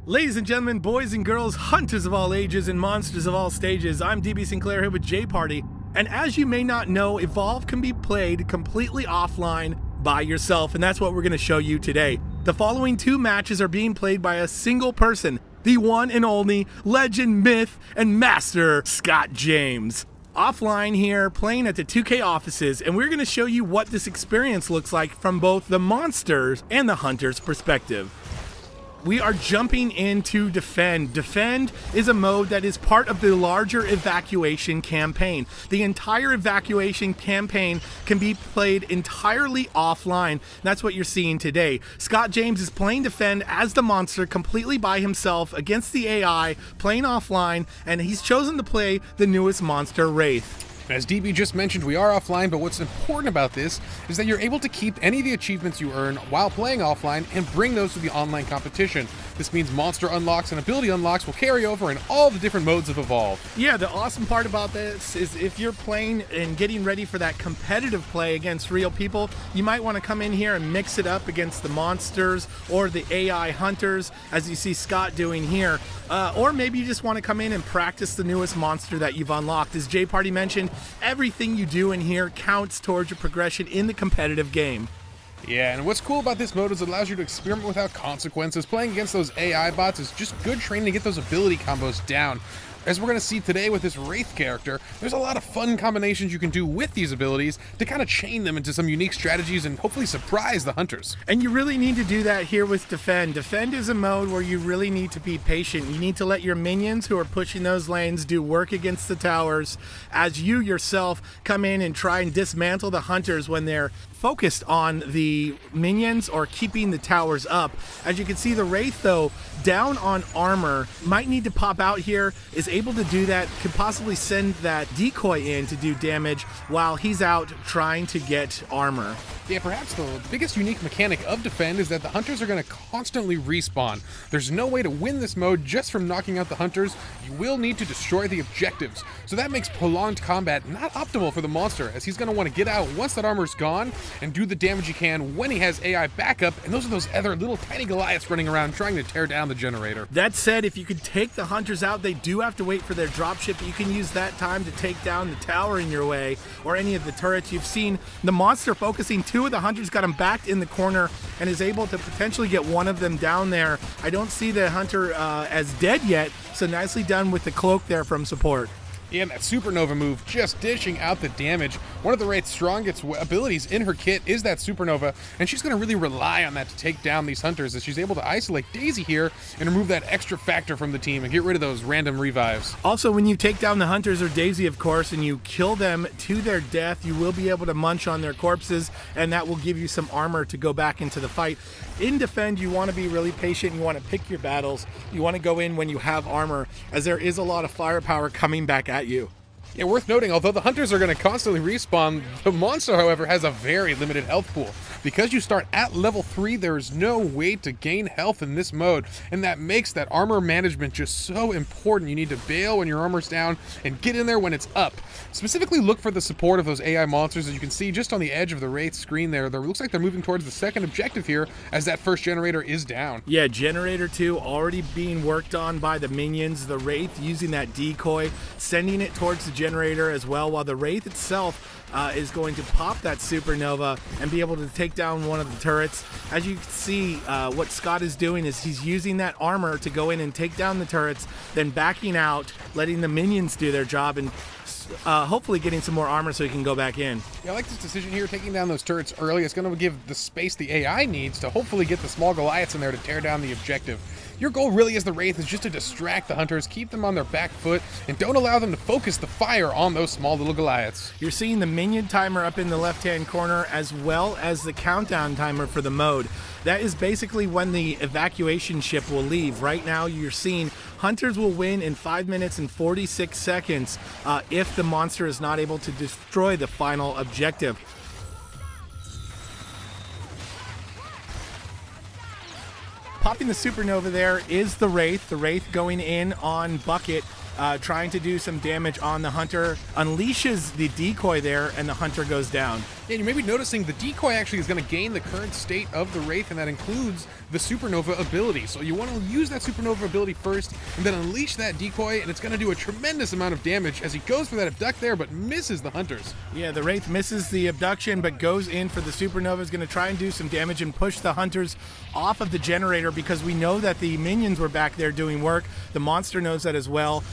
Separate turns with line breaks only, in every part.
Ladies and gentlemen, boys and girls, hunters of all ages and monsters of all stages, I'm DB Sinclair here with J-Party, and as you may not know, Evolve can be played completely offline by yourself, and that's what we're going to show you today. The following two matches are being played by a single person, the one and only legend, myth, and master, Scott James. Offline here, playing at the 2K offices, and we're going to show you what this experience looks like from both the monsters and the hunter's perspective. We are jumping into Defend. Defend is a mode that is part of the larger evacuation campaign. The entire evacuation campaign can be played entirely offline. That's what you're seeing today. Scott James is playing Defend as the monster completely by himself against the AI, playing offline, and he's chosen to play the newest monster, Wraith.
As DB just mentioned, we are offline, but what's important about this is that you're able to keep any of the achievements you earn while playing offline and bring those to the online competition. This means monster unlocks and ability unlocks will carry over in all the different modes of Evolve.
Yeah, the awesome part about this is if you're playing and getting ready for that competitive play against real people, you might want to come in here and mix it up against the monsters or the AI hunters, as you see Scott doing here. Or maybe you just want to come in and practice the newest monster that you've unlocked. As J-Party mentioned, everything you do in here counts towards your progression in the competitive game.
Yeah, and what's cool about this mode is it allows you to experiment without consequences. Playing against those AI bots is just good training to get those ability combos down. As we're going to see today with this Wraith character, there's a lot of fun combinations you can do with these abilities to kind of chain them into some unique strategies and hopefully surprise the hunters.
And you really need to do that here with Defend. Defend is a mode where you really need to be patient. You need to let your minions who are pushing those lanes do work against the towers as you yourself come in and try and dismantle the hunters when they're focused on the minions or keeping the towers up. As you can see, the Wraith, though, down on armor, might need to pop out here, is able to do that, could possibly send that decoy in to do damage while he's out trying to get armor.
Yeah, perhaps the biggest unique mechanic of Defend is that the hunters are going to constantly respawn. There's no way to win this mode just from knocking out the hunters. You will need to destroy the objectives. So that makes prolonged combat not optimal for the monster, as he's going to want to get out once that armor's gone and do the damage he can when he has AI backup, and those are those other little tiny Goliaths running around trying to tear down the generator.
That said, if you could take the hunters out, they do have to wait for their dropship. You can use that time to take down the tower in your way or any of the turrets. You've seen the monster focusing two of the hunters, got him backed in the corner, and is able to potentially get one of them down there. I don't see the hunter as dead yet, so nicely done with the cloak there from support.
Yeah, and that Supernova move just dishing out the damage. One of the Wraith's strongest abilities in her kit is that Supernova, and she's going to really rely on that to take down these hunters, as she's able to isolate Daisy here and remove that extra factor from the team and get rid of those random revives.
Also, when you take down the hunters or Daisy, of course, and you kill them to their death, you will be able to munch on their corpses, and that will give you some armor to go back into the fight. In Defend, you want to be really patient. You want to pick your battles. You want to go in when you have armor, as there is a lot of firepower coming back at you.
Yeah, worth noting, although the hunters are going to constantly respawn, the monster, however, has a very limited health pool. Because you start at level 3, there is no way to gain health in this mode, and that makes that armor management just so important. You need to bail when your armor's down and get in there when it's up. Specifically, look for the support of those AI monsters. As you can see just on the edge of the Wraith screen there, looks like they're moving towards the second objective here as that first generator is down.
Yeah, generator 2 already being worked on by the minions. The Wraith using that decoy, sending it towards the generator as well, while the Wraith itself is going to pop that Supernova and be able to take down one of the turrets. As you can see, what Scott is doing is he's using that armor to go in and take down the turrets, then backing out, letting the minions do their job, and hopefully getting some more armor so he can go back in.
Yeah, I like this decision here, taking down those turrets early. It's going to give the space the AI needs to hopefully get the small Goliaths in there to tear down the objective. Your goal really as the Wraith is just to distract the hunters, keep them on their back foot, and don't allow them to focus the fire on those small little Goliaths.
You're seeing the minion timer up in the left-hand corner, as well as the countdown timer for the mode. That is basically when the evacuation ship will leave. Right now, you're seeing hunters will win in 5 minutes and 46 seconds if the monster is not able to destroy the final objective. Popping the Supernova there is the Wraith. The Wraith going in on Bucket, trying to do some damage on the Hunter, unleashes the decoy there, and the Hunter goes down.
Yeah, you may be noticing the decoy actually is going to gain the current state of the Wraith, and that includes the Supernova ability. So you want to use that Supernova ability first, and then unleash that decoy, and it's going to do a tremendous amount of damage as he goes for that abduct there, but misses the Hunters.
Yeah, the Wraith misses the abduction, but goes in for the Supernova. Is going to try and do some damage and push the Hunters off of the generator, because we know that the minions were back there doing work. The monster knows that as well.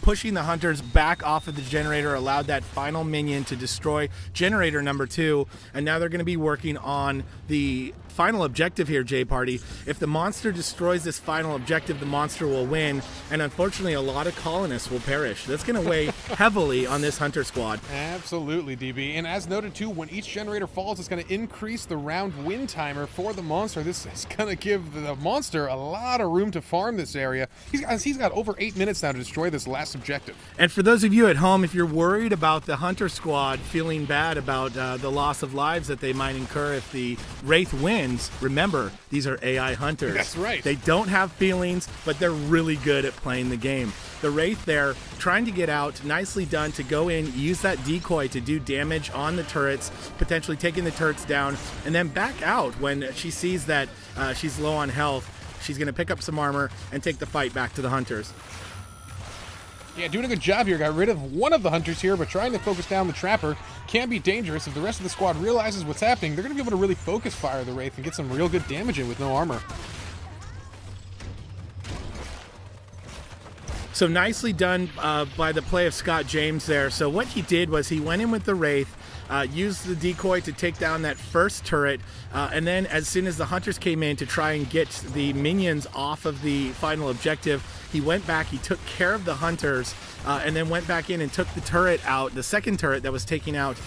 Pushing the Hunters back off of the generator allowed that final minion to destroy generator number 2, and now they're going to be working on the final objective here, J Party. If the monster destroys this final objective, the monster will win, and unfortunately a lot of colonists will perish. That's going to weigh heavily on this Hunter squad.
Absolutely, DB. And as noted too, when each generator falls, it's going to increase the round win timer for the monster. This is going to give the monster a lot of room to farm this area. He's got over 8 minutes now to destroy this last objective.
And for those of you at home, if you're worried about the Hunter squad feeling bad about the loss of lives that they might incur if the Wraith wins, remember, these are AI Hunters.
That's right.
They don't have feelings, but they're really good at playing the game. The Wraith there, trying to get out, nicely done to go in, use that decoy to do damage on the turrets, potentially taking the turrets down, and then back out when she sees that she's low on health. She's going to pick up some armor and take the fight back to the Hunters.
Yeah, doing a good job here. Got rid of one of the Hunters here, but trying to focus down the Trapper can be dangerous. If the rest of the squad realizes what's happening, they're going to be able to really focus fire the Wraith and get some real good damage in with no armor.
So nicely done by the play of Scott James there. So what he did was he went in with the Wraith, used the decoy to take down that first turret, and then as soon as the Hunters came in to try and get the minions off of the final objective, he went back, he took care of the Hunters, and then went back in and took the turret out, the second turret that was taking out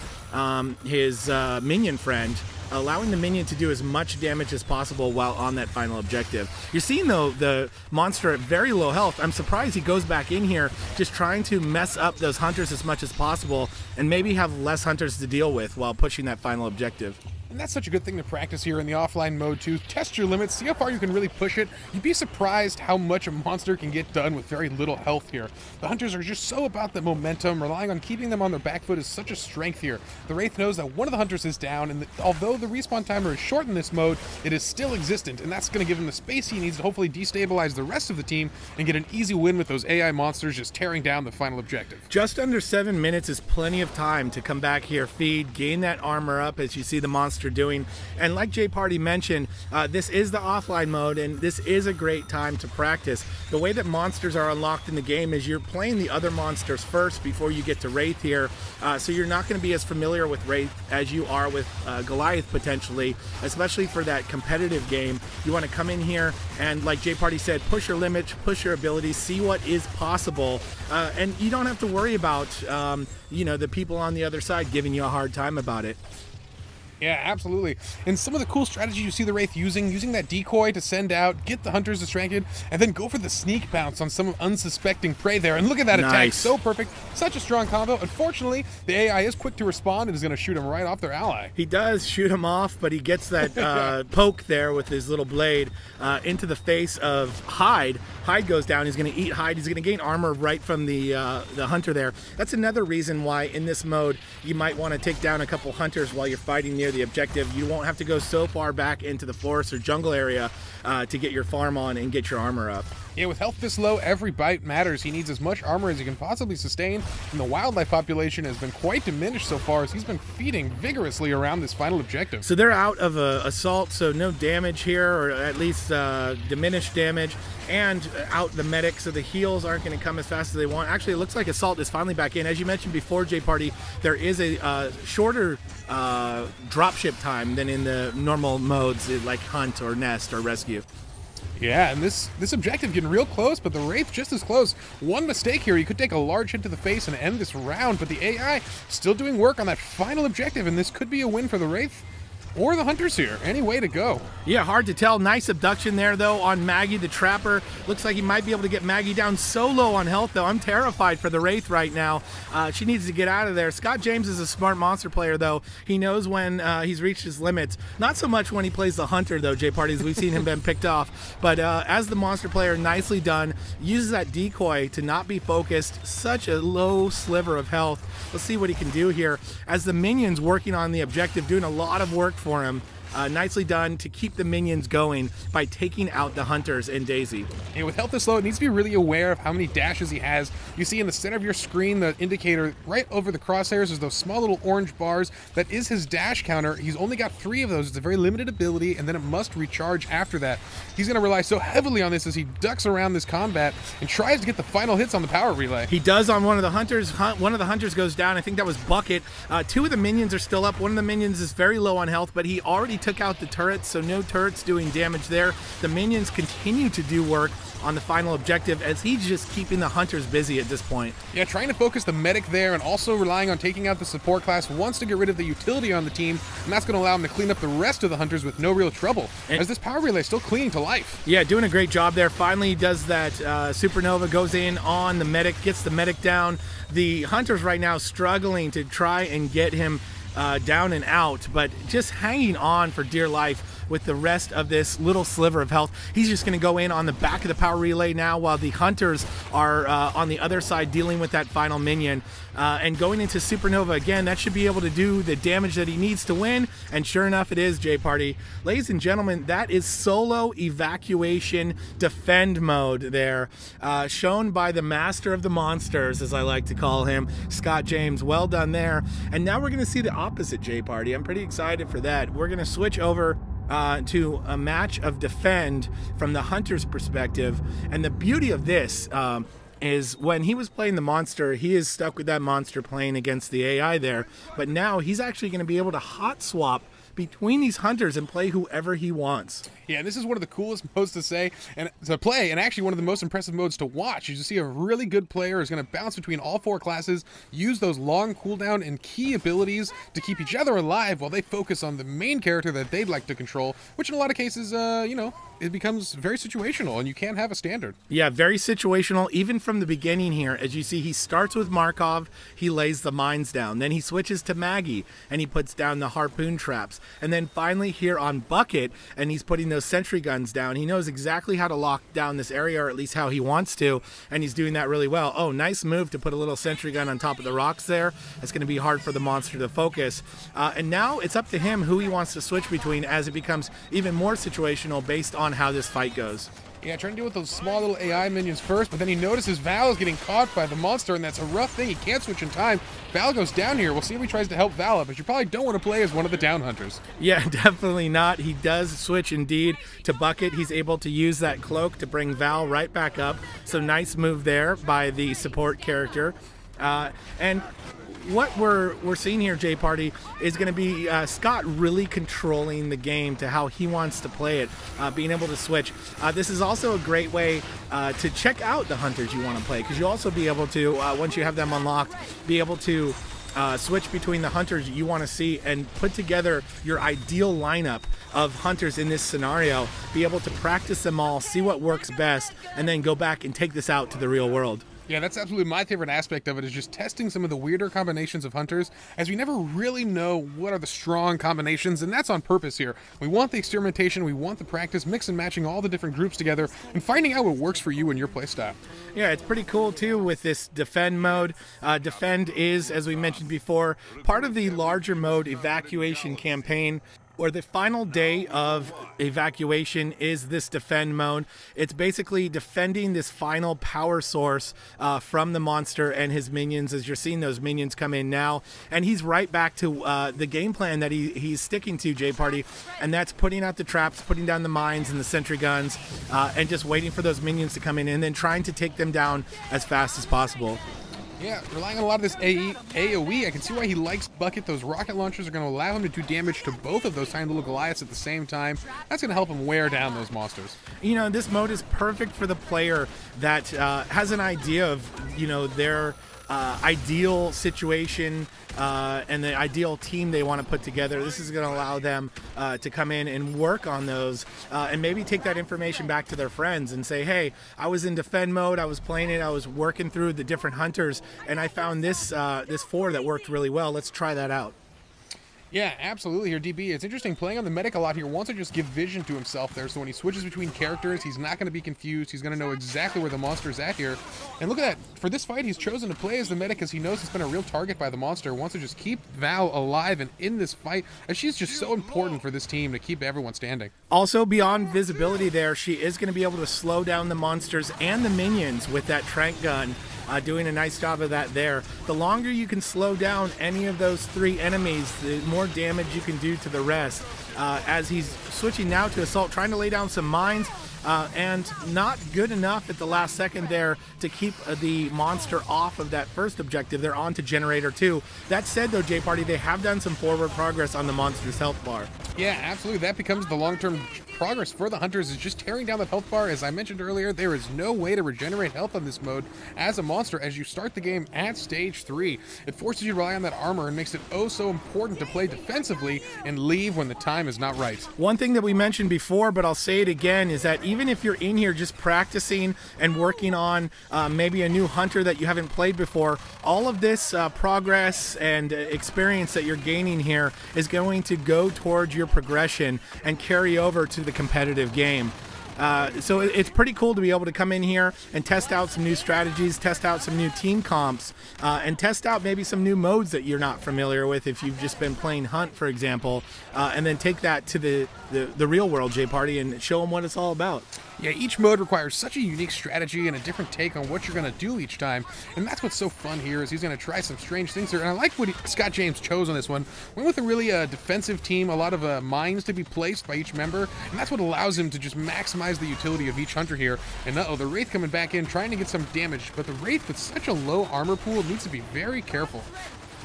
his minion friend, allowing the minion to do as much damage as possible while on that final objective. You're seeing, though, the monster at very low health. I'm surprised he goes back in here just trying to mess up those Hunters as much as possible and maybe have less Hunters to deal with while pushing that final objective.
And that's such a good thing to practice here in the offline mode too. Test your limits, see how far you can really push it. You'd be surprised how much a monster can get done with very little health here. The Hunters are just so about the momentum, relying on keeping them on their back foot is such a strength here. The Wraith knows that one of the Hunters is down, and although the respawn timer is short in this mode, it is still existent, and that's going to give him the space he needs to hopefully destabilize the rest of the team and get an easy win with those AI monsters just tearing down the final objective.
Just under 7 minutes is plenty of time to come back here, feed, gain that armor up as you see the monster doing. And like J Party mentioned, this is the offline mode, and this is a great time to practice. The way that monsters are unlocked in the game is you're playing the other monsters first before you get to Wraith here, so you're not going to be as familiar with Wraith as you are with Goliath potentially, especially for that competitive game. You want to come in here and, like J Party said, push your limits, push your abilities, see what is possible, and you don't have to worry about you know, the people on the other side giving you a hard time about it.
Yeah, absolutely. And some of the cool strategies you see the Wraith using that decoy to send out, get the Hunters distracted, and then go for the sneak bounce on some unsuspecting prey there. And look at that attack, so perfect. Such a strong combo. Unfortunately, the AI is quick to respond and is going to shoot him right off their ally.
He does shoot him off, but he gets that poke there with his little blade into the face of Hyde. Hyde goes down. He's going to eat Hyde. He's going to gain armor right from the Hunter there. That's another reason why in this mode you might want to take down a couple Hunters while you're fighting near the objective. You won't have to go so far back into the forest or jungle area to get your farm on and get your armor up.
Yeah, with health this low, every bite matters. He needs as much armor as he can possibly sustain, and the wildlife population has been quite diminished so far as he's been feeding vigorously around this final objective.
So they're out of assault, so no damage here, or at least diminished damage, and out the medic, so the heals aren't going to come as fast as they want. Actually, it looks like assault is finally back in. As you mentioned before, J Party, there is a shorter dropship time than in the normal modes like hunt or nest or rescue.
Yeah, and this objective getting real close, but the Wraith just as close. One mistake here, he could take a large hit to the face and end this round, but the AI still doing work on that final objective, and this could be a win for the Wraith or the Hunters here. Any way to go.
Yeah, hard to tell. Nice abduction there, though, on Maggie the Trapper. Looks like he might be able to get Maggie down so low on health, though. I'm terrified for the Wraith right now. She needs to get out of there. Scott James is a smart monster player, though. He knows when he's reached his limits. Not so much when he plays the Hunter, though, J Parties. We've seen him been picked off. But as the monster player, nicely done. uses that decoy to not be focused. Such a low sliver of health. Let's see what he can do here as the minions working on the objective, doing a lot of work for him. Nicely done to keep the minions going by taking out the hunters and Daisy.
And with health this low, it needs to be really aware of how many dashes he has. You see in the center of your screen the indicator right over the crosshairs is those small little orange bars. That is his dash counter. He's only got 3 of those. It's a very limited ability, and then it must recharge after that. He's going to rely so heavily on this as he ducks around this combat and tries to get the final hits on the power relay.
He does on one of the hunters. One of the hunters goes down. I think that was Bucket. 2 of the minions are still up. One of the minions is very low on health, but he already took out the turrets, so no turrets doing damage there. The minions continue to do work on the final objective as he's just keeping the hunters busy at this point.
Yeah, trying to focus the medic there and also relying on taking out the support class. Wants to get rid of the utility on the team, and that's going to allow him to clean up the rest of the hunters with no real trouble, as this power relay is still clinging to life.
Yeah, doing a great job there. Finally does that supernova, goes in on the medic, gets the medic down. The hunters right now struggling to try and get him down and out, but just hanging on for dear life with the rest of this little sliver of health. He's just going to go in on the back of the power relay now while the hunters are on the other side dealing with that final minion. And going into Supernova again, that should be able to do the damage that he needs to win, and sure enough it is, J-Party. Ladies and gentlemen, that is solo evacuation defend mode there, shown by the master of the monsters, as I like to call him, Scott James. Well done there. And now we're going to see the opposite, J-Party. I'm pretty excited for that. We're going to switch over to a match of defend from the hunter's perspective. And the beauty of this is when he was playing the monster, he is stuck with that monster playing against the AI there. But now he's actually going to be able to hot swap between these hunters and play whoever he wants.
Yeah, and this is one of the coolest modes to say and to play, and actually one of the most impressive modes to watch. You see a really good player is going to bounce between all 4 classes, use those long cooldown and key abilities to keep each other alive while they focus on the main character that they'd like to control, which in a lot of cases, you know, it becomes very situational, and you can't have a standard.
Yeah, very situational, even from the beginning here. As you see, he starts with Markov, he lays the mines down. Then he switches to Maggie, and he puts down the harpoon traps. And then finally here on Bucket, and he's putting those sentry guns down. He knows exactly how to lock down this area, or at least how he wants to, and he's doing that really well. Oh, nice move to put a little sentry gun on top of the rocks there. It's going to be hard for the monster to focus. And now it's up to him who he wants to switch between as it becomes even more situational based on how this fight goes.
Yeah, trying to deal with those small little AI minions first, but then he notices Val is getting caught by the monster, and that's a rough thing. He can't switch in time. Val goes down here. We'll see if he tries to help Val up, but you probably don't want to play as one of the down hunters.
Yeah, definitely not. He does switch indeed to Bucket. He's able to use that cloak to bring Val right back up. So nice move there by the support character. And what we're seeing here, J-Party, is going to be Scott really controlling the game to how he wants to play it, being able to switch. This is also a great way to check out the hunters you want to play, because you'll also be able to, once you have them unlocked, be able to switch between the hunters you want to see and put together your ideal lineup of hunters in this scenario, be able to practice them all, see what works best, and then go back and take this out to the real world.
Yeah, that's absolutely my favorite aspect of it, is just testing some of the weirder combinations of hunters, as we never really know what are the strong combinations, and that's on purpose here. We want the experimentation, we want the practice, mix and matching all the different groups together, and finding out what works for you and your playstyle.
Yeah, it's pretty cool too with this defend mode. Defend is, as we mentioned before, part of the larger mode evacuation campaign, where the final day of evacuation is this defend mode. It's basically defending this final power source from the monster and his minions, as you're seeing those minions come in now. And he's right back to the game plan that he's sticking to, J-Party, and that's putting out the traps, putting down the mines and the sentry guns, and just waiting for those minions to come in and then trying to take them down as fast as possible.
Yeah, relying on a lot of this AoE, I can see why he likes Bucket. Those rocket launchers are going to allow him to do damage to both of those tiny little Goliaths at the same time. That's going to help him wear down those monsters.
You know, this mode is perfect for the player that has an idea of, you know, their ideal situation and the ideal team they want to put together. This is going to allow them to come in and work on those and maybe take that information back to their friends and say, hey, I was in defend mode, I was playing it, I was working through the different hunters, and I found this this 4 that worked really well. Let's try that out.
Yeah, absolutely here, DB. It's interesting playing on the medic a lot here. Wants to just give vision to himself there, so when he switches between characters, he's not going to be confused. He's going to know exactly where the monster's at here. And look at that. For this fight, he's chosen to play as the medic because he knows it's been a real target by the monster. Wants to just keep Val alive and in this fight, as she's just so important for this team to keep everyone standing.
Also, beyond visibility there, she is going to be able to slow down the monsters and the minions with that trank gun. Doing a nice job of that there. The longer you can slow down any of those 3 enemies, the more damage you can do to the rest. As he's switching now to Assault, trying to lay down some mines, and not good enough at the last second there to keep the monster off of that first objective. They're on to Generator 2. That said, though, J-Party, they have done some forward progress on the monster's health bar.
Yeah, absolutely. That becomes the long-term progress for the Hunters, is just tearing down that health bar. As I mentioned earlier, there is no way to regenerate health on this mode as a monster as you start the game at stage 3. It forces you to rely on that armor and makes it oh so important to play defensively and leave when the time is not right.
One thing that we mentioned before, but I'll say it again, is that even if you're in here just practicing and working on maybe a new hunter that you haven't played before, all of this progress and experience that you're gaining here is going to go towards your progression and carry over to the competitive game. So it's pretty cool to be able to come in here and test out some new strategies, test out some new team comps, and test out maybe some new modes that you're not familiar with if you've just been playing Hunt, for example, and then take that to the real world, J-Party, and show them what it's all about.
Yeah, each mode requires such a unique strategy and a different take on what you're going to do each time, and that's what's so fun here, is he's going to try some strange things here. And I like what Scott James chose on this one. Went with a really defensive team, a lot of mines to be placed by each member, and that's what allows him to just maximize the utility of each hunter here. And uh-oh, the Wraith coming back in, trying to get some damage, but the Wraith with such a low armor pool needs to be very careful.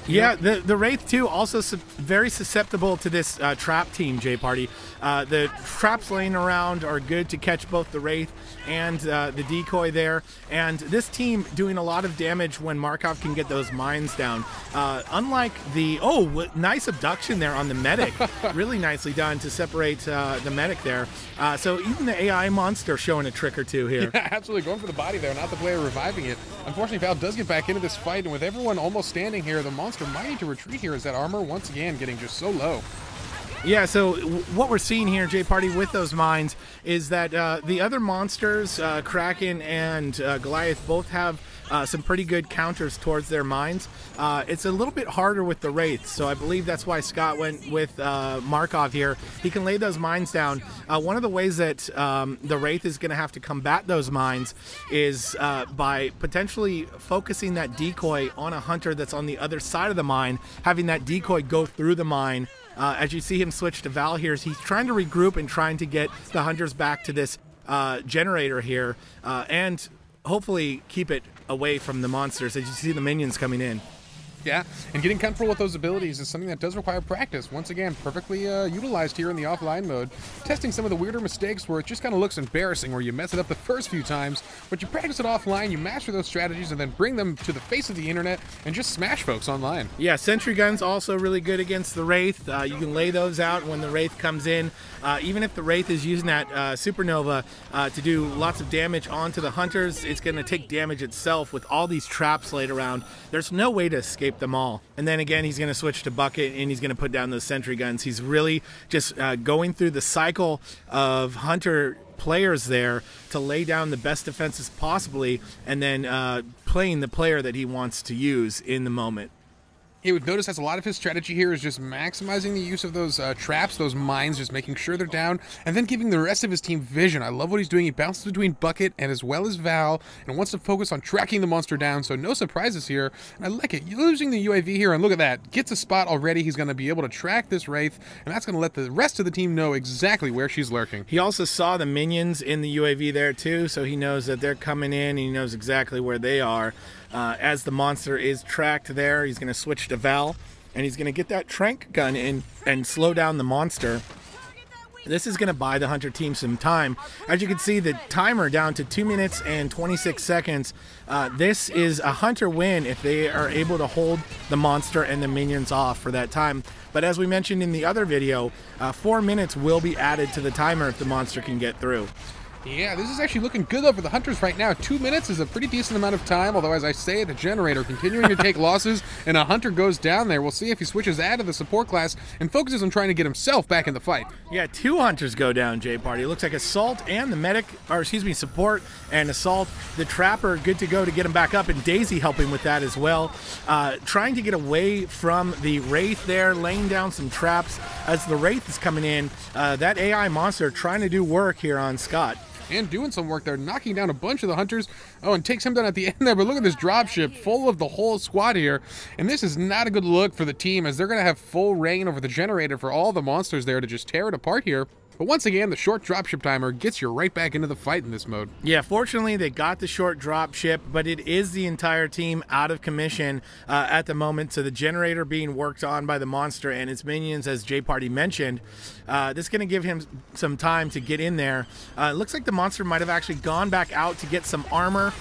Yeah, the Wraith too, also very susceptible to this trap team, J-Party. The traps laying around are good to catch both the Wraith and the decoy there. And this team doing a lot of damage when Markov can get those mines down. Unlike the, nice abduction there on the medic. Really nicely done to separate the medic there. So even the AI monster showing a trick or two here.
Yeah, absolutely, going for the body there, not the player reviving it. Unfortunately, Val does get back into this fight, and with everyone almost standing here, the monster might need to retreat here as that armor once again getting just so low.
Yeah, so what we're seeing here, J-Party, with those mines is that the other monsters, Kraken and Goliath, both have some pretty good counters towards their mines. It's a little bit harder with the Wraith, so I believe that's why Scott went with Markov here. He can lay those mines down. One of the ways that the Wraith is going to have to combat those mines is by potentially focusing that decoy on a hunter that's on the other side of the mine, having that decoy go through the mine. As you see him switch to Val here, he's trying to regroup and trying to get the hunters back to this generator here, and hopefully keep it away from the monsters as you see the minions coming in.
Yeah, and getting comfortable with those abilities is something that does require practice. Once again, perfectly utilized here in the offline mode. Testing some of the weirder mistakes where it just kind of looks embarrassing, where you mess it up the first few times, but you practice it offline, you master those strategies, and then bring them to the face of the internet and just smash folks online.
Yeah, sentry guns also really good against the Wraith. You can lay those out when the Wraith comes in. Even if the Wraith is using that Supernova to do lots of damage onto the hunters, it's going to take damage itself with all these traps laid around. There's no way to escape them all. And then again, he's going to switch to Bucket and he's going to put down those sentry guns. He's really just going through the cycle of hunter players there to lay down the best defenses possibly, and then playing the player that he wants to use in the moment.
You would notice as a lot of his strategy here is just maximizing the use of those traps, those mines, just making sure they're down, and then giving the rest of his team vision. I love what he's doing. He bounces between Bucket and as well as Val, and wants to focus on tracking the monster down, so no surprises here. And I like it. Using the UAV here, and look at that. Gets a spot already. He's going to be able to track this Wraith, and that's going to let the rest of the team know exactly where she's lurking.
He also saw the minions in the UAV there too, so he knows that they're coming in, and he knows exactly where they are. As the monster is tracked there, he's going to switch to Val, and he's going to get that trank gun in and slow down the monster. This is going to buy the hunter team some time. As you can see, the timer down to 2 minutes and 26 seconds. This is a hunter win if they are able to hold the monster and the minions off for that time. But as we mentioned in the other video, 4 minutes will be added to the timer if the monster can get through.
Yeah, this is actually looking good though for the Hunters right now. 2 minutes is a pretty decent amount of time, although as I say, the Generator continuing to take losses, and a Hunter goes down there. We'll see if he switches out of the support class and focuses on trying to get himself back in the fight.
Yeah, 2 Hunters go down, J Party. It looks like Assault and the medic, or excuse me, support and Assault. The Trapper good to go to get him back up, and Daisy helping with that as well. Trying to get away from the Wraith there, laying down some traps as the Wraith is coming in. That AI monster trying to do work here on Scott.
And doing some work there, knocking down a bunch of the Hunters. Oh, and takes him down at the end there, but look at this dropship full of the whole squad here. And this is not a good look for the team, as they're going to have full reign over the Generator for all the monsters there to just tear it apart here. But once again, the short dropship timer gets you right back into the fight in this mode.
Yeah, fortunately, they got the short dropship, but it is the entire team out of commission at the moment. So the Generator being worked on by the monster and its minions, as J Party mentioned. This is going to give him some time to get in there. It looks like the monster might have actually gone back out to get some armor.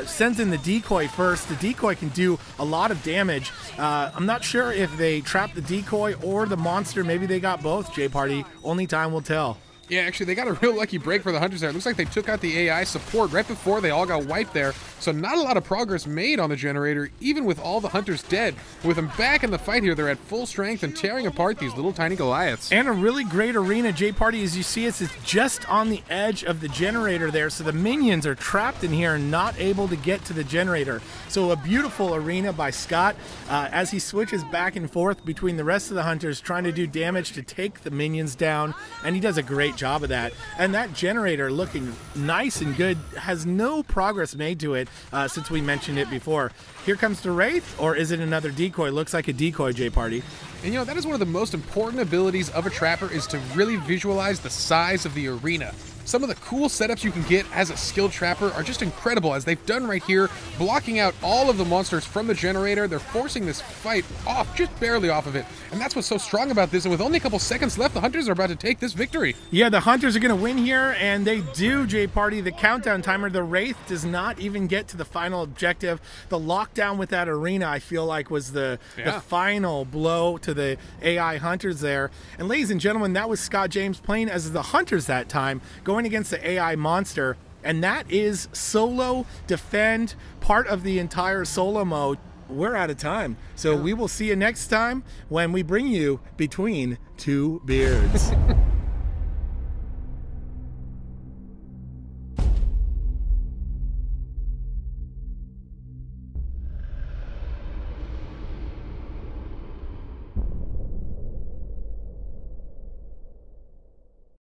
Sends in the decoy first. The decoy can do a lot of damage. I'm not sure if they trapped the decoy or the monster. Maybe they got both, J Party. Only time will tell.
Yeah, actually, they got a real lucky break for the Hunters there. It looks like they took out the AI support right before they all got wiped there. So not a lot of progress made on the Generator, even with all the Hunters dead. With them back in the fight here, they're at full strength and tearing apart these little tiny Goliaths.
And a really great arena, J Party, as you see it's just on the edge of the Generator there. So the minions are trapped in here and not able to get to the Generator. So a beautiful arena by Scott as he switches back and forth between the rest of the Hunters, trying to do damage to take the minions down. And he does a great job of that. And that Generator looking nice and good, has no progress made to it since we mentioned it before. Here comes the Wraith, or is it another decoy? Looks like a decoy, J Party.
And you know, that is one of the most important abilities of a Trapper, is to really visualize the size of the arena. Some of the cool setups you can get as a skilled Trapper are just incredible, as they've done right here, blocking out all of the monsters from the Generator. They're forcing this fight off, just barely off of it. And that's what's so strong about this, and with only a couple seconds left, the Hunters are about to take this victory.
Yeah, the Hunters are going to win here, and they do, J Party. The countdown timer, the Wraith does not even get to the final objective. The lockdown with that arena, I feel like, was the final blow to the AI Hunters there. And ladies and gentlemen, that was Scott James playing as the Hunters that time, going against the AI monster. And that is solo defend, part of the entire solo mode. We're out of time, so we will see you next time when we bring you Between Two Beards.